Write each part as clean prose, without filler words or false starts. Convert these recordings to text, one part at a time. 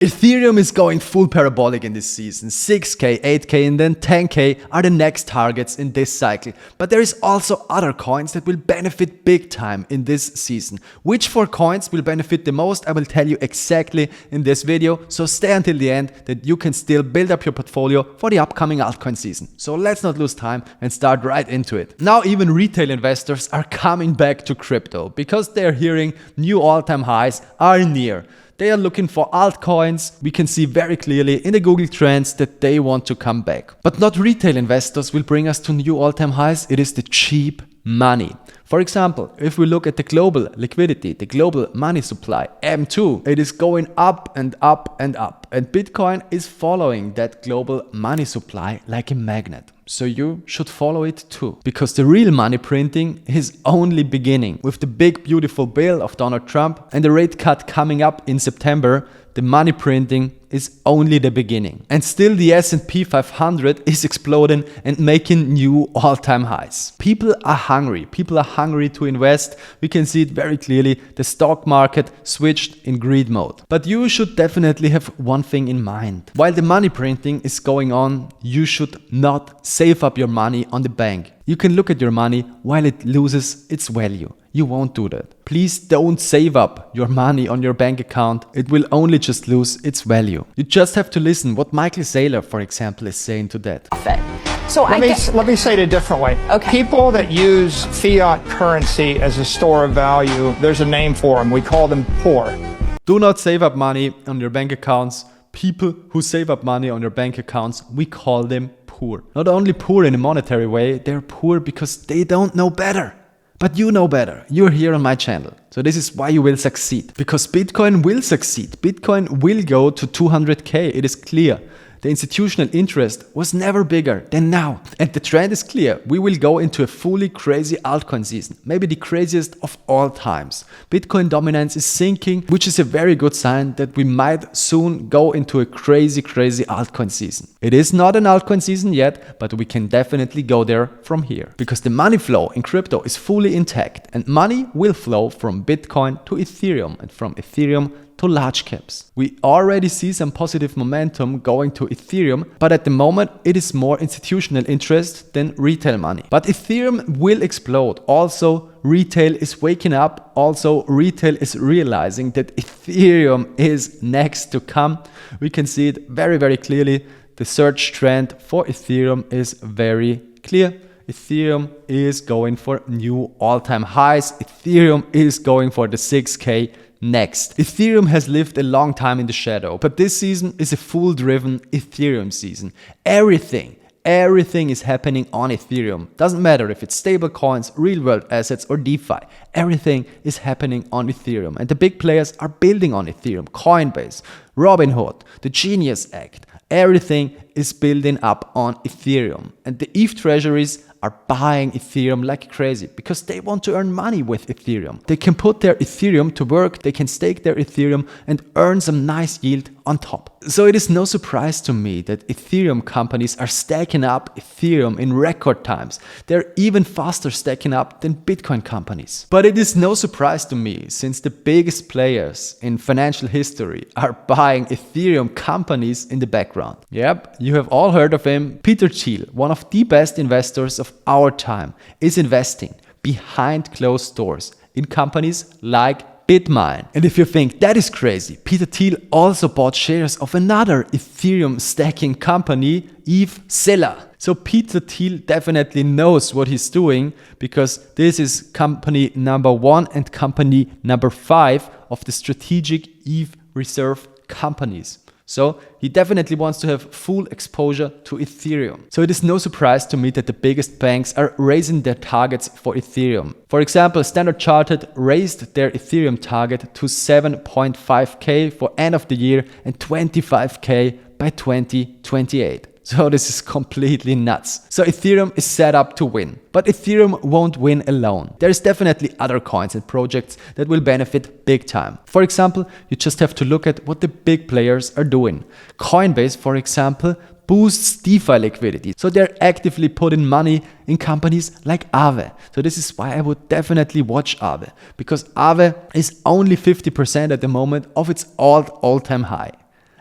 Ethereum is going full parabolic in this season. 6k, 8k and then 10k are the next targets in this cycle. But there is also other coins that will benefit big time in this season. Which 4 coins will benefit the most, I will tell you exactly in this video. So stay until the end that you can still build up your portfolio for the upcoming altcoin season. So let's not lose time and start right into it. Now even retail investors are coming back to crypto because they're hearing new all-time highs are near. They are looking for altcoins. We can see very clearly in the Google Trends that they want to come back. But not retail investors will bring us to new all-time highs. It is the cheap money. For example, if we look at the global liquidity, the global money supply, M2, it is going up and up and up. And Bitcoin is following that global money supply like a magnet. So you should follow it too. Because the real money printing is only beginning. With the big beautiful bill of Donald Trump and the rate cut coming up in September, the money printing is only the beginning. And still the S&P 500 is exploding and making new all-time highs. People are hungry. People are hungry to invest. We can see it very clearly. The stock market switched in greed mode. But you should definitely have one thing in mind. While the money printing is going on, you should not save up your money on the bank. You can look at your money while it loses its value. You won't do that. Please don't save up your money on your bank account. It will only just lose its value. You just have to listen what Michael Saylor, for example, is saying to that. So let me say it a different way. Okay. People that use fiat currency as a store of value, there's a name for them. We call them poor. Do not save up money on your bank accounts. People who save up money on your bank accounts, we call them poor. Not only poor in a monetary way, they're poor because they don't know better. But you know better. You're here on my channel. So this is why you will succeed. Because Bitcoin will succeed. Bitcoin will go to 200k. It is clear. The institutional interest was never bigger than now. And the trend is clear. We will go into a fully crazy altcoin season. Maybe the craziest of all times. Bitcoin dominance is sinking, which is a very good sign that we might soon go into a crazy altcoin season. It is not an altcoin season yet, but we can definitely go there from here. Because the money flow in crypto is fully intact and money will flow from Bitcoin to Ethereum and from Ethereum to large caps. We already see some positive momentum going to Ethereum, but at the moment it is more institutional interest than retail money. But Ethereum will explode. Also, retail is waking up. Also, retail is realizing that Ethereum is next to come. We can see it very clearly. The search trend for Ethereum is very clear. Ethereum is going for new all-time highs. Ethereum is going for the 6k next. Ethereum has lived a long time in the shadow, but this season is a full-driven Ethereum season. Everything is happening on Ethereum. Doesn't matter if it's stable coins, real-world assets or DeFi. Everything is happening on Ethereum. And the big players are building on Ethereum. Coinbase, Robinhood, the Genius Act. Everything is building up on Ethereum. And the ETH treasuries are buying Ethereum like crazy because they want to earn money with Ethereum. They can put their Ethereum to work, they can stake their Ethereum and earn some nice yield on top. So it is no surprise to me that Ethereum companies are stacking up Ethereum in record times. They're even faster stacking up than Bitcoin companies. But it is no surprise to me since the biggest players in financial history are buying Ethereum companies in the background. Yep, you have all heard of him. Peter Thiel, one of the best investors of our time, is investing behind closed doors in companies like Bitmine. And if you think that is crazy, Peter Thiel also bought shares of another Ethereum stacking company, Aave. So Peter Thiel definitely knows what he's doing because this is company number 1 and company number 5 of the strategic Aave reserve companies. So he definitely wants to have full exposure to Ethereum. So it is no surprise to me that the biggest banks are raising their targets for Ethereum. For example, Standard Chartered raised their Ethereum target to 7.5k for end of the year and 25k by 2028. So this is completely nuts. So Ethereum is set up to win. But Ethereum won't win alone. There's definitely other coins and projects that will benefit big time. For example, you just have to look at what the big players are doing. Coinbase, for example, boosts DeFi liquidity. So they're actively putting money in companies like Aave. So this is why I would definitely watch Aave. Because Aave is only 50% at the moment of its all-time high.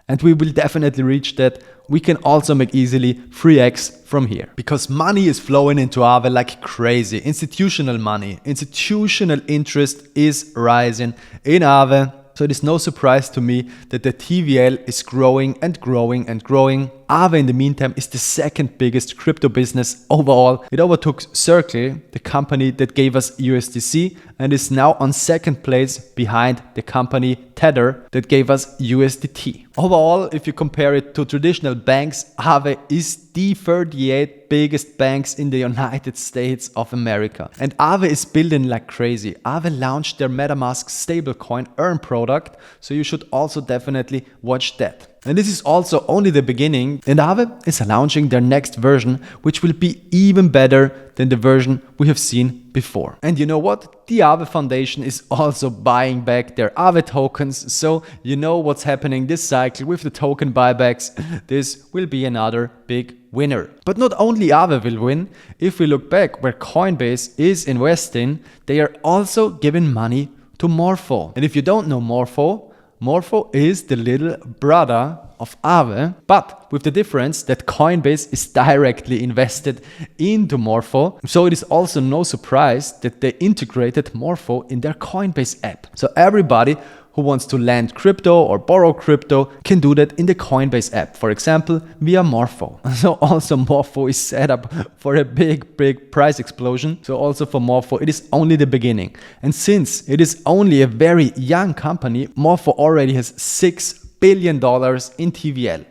And we will definitely reach that. We can also make easily 3x from here. Because money is flowing into Aave like crazy. Institutional money, institutional interest is rising in Aave. So it is no surprise to me that the TVL is growing and growing and growing. Aave in the meantime is the second biggest crypto business overall. It overtook Circle, the company that gave us USDC, and is now on second place behind the company Tether that gave us USDT. Overall, if you compare it to traditional banks, Aave is the 38th biggest banks in the United States of America. And Aave is building like crazy. Aave launched their MetaMask stablecoin Earn product, so you should also definitely watch that. And this is also only the beginning, and Aave is launching their next version, which will be even better than the version we have seen before. And you know what? The Aave Foundation is also buying back their Aave tokens, so you know what's happening this cycle with the token buybacks. This will be another big winner. But not only Aave will win. If we look back where Coinbase is investing, they are also giving money to Morpho. And if you don't know Morpho, Morpho is the little brother of Aave, but with the difference that Coinbase is directly invested into Morpho. So it is also no surprise that they integrated Morpho in their Coinbase app. So everybody who wants to lend crypto or borrow crypto can do that in the Coinbase app, for example, via Morpho. So also Morpho is set up for a big price explosion. So also for Morpho, it is only the beginning. And since it is only a very young company, Morpho already has $6 billion in TVL.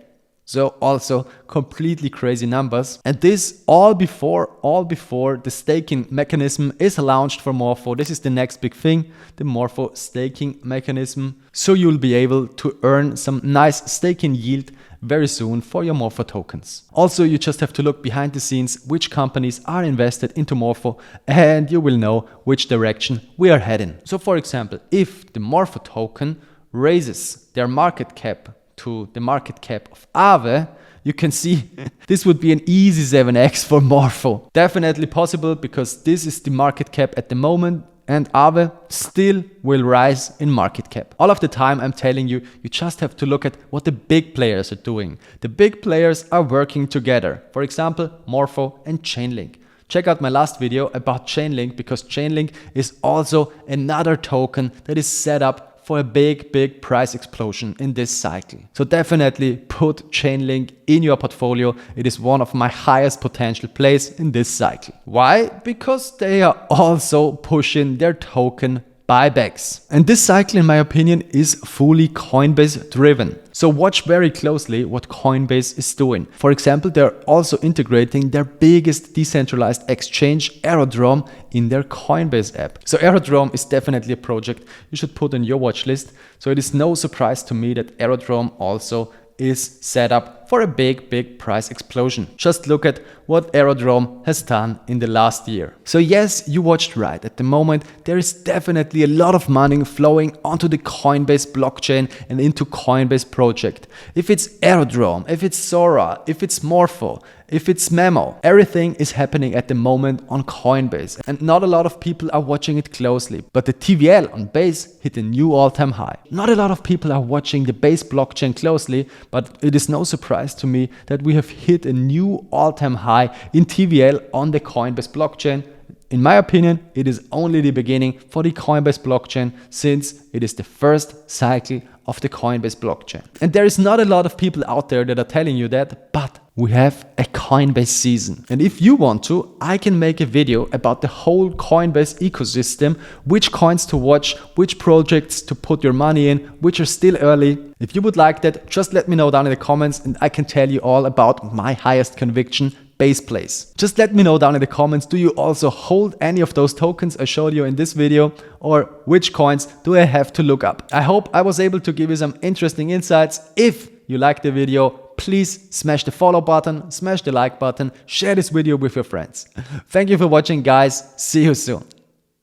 So also completely crazy numbers. And this all before the staking mechanism is launched for Morpho. This is the next big thing, the Morpho staking mechanism. So you'll be able to earn some nice staking yield very soon for your Morpho tokens. Also, you just have to look behind the scenes which companies are invested into Morpho, and you will know which direction we are heading. So for example, if the Morpho token raises their market cap to the market cap of Aave, you can see this would be an easy 7x for Morpho. Definitely possible because this is the market cap at the moment, and Aave still will rise in market cap. All of the time I'm telling you, you just have to look at what the big players are doing. The big players are working together. For example, Morpho and Chainlink. Check out my last video about Chainlink because Chainlink is also another token that is set up for a big price explosion in this cycle. So definitely put Chainlink in your portfolio. It is one of my highest potential plays in this cycle. Why? Because they are also pushing their token buybacks. And this cycle, in my opinion, is fully Coinbase driven. So watch very closely what Coinbase is doing. For example, they're also integrating their biggest decentralized exchange, Aerodrome, in their Coinbase app. So Aerodrome is definitely a project you should put on your watch list. So it is no surprise to me that Aerodrome also is set up for a big price explosion. Just look at what Aerodrome has done in the last year. So yes, you watched right. At the moment, there is definitely a lot of money flowing onto the Coinbase blockchain and into Coinbase project. If it's Aerodrome, if it's Sora, if it's Morpho, if it's Memo, everything is happening at the moment on Coinbase. And not a lot of people are watching it closely. But the TVL on Base hit a new all-time high. Not a lot of people are watching the Base blockchain closely, but it is no surprise to me that we have hit a new all-time high in TVL on the Coinbase blockchain. In my opinion, it is only the beginning for the Coinbase blockchain since it is the first cycle of the Coinbase blockchain. And there is not a lot of people out there that are telling you that, but we have a Coinbase season. And if you want to, I can make a video about the whole Coinbase ecosystem, which coins to watch, which projects to put your money in, which are still early. If you would like that, just let me know down in the comments and I can tell you all about my highest conviction Base plays. Just let me know down in the comments, do you also hold any of those tokens I showed you in this video, or which coins do I have to look up? I hope I was able to give you some interesting insights. If you liked the video, please smash the follow button, smash the like button, share this video with your friends. Thank you for watching, guys. See you soon.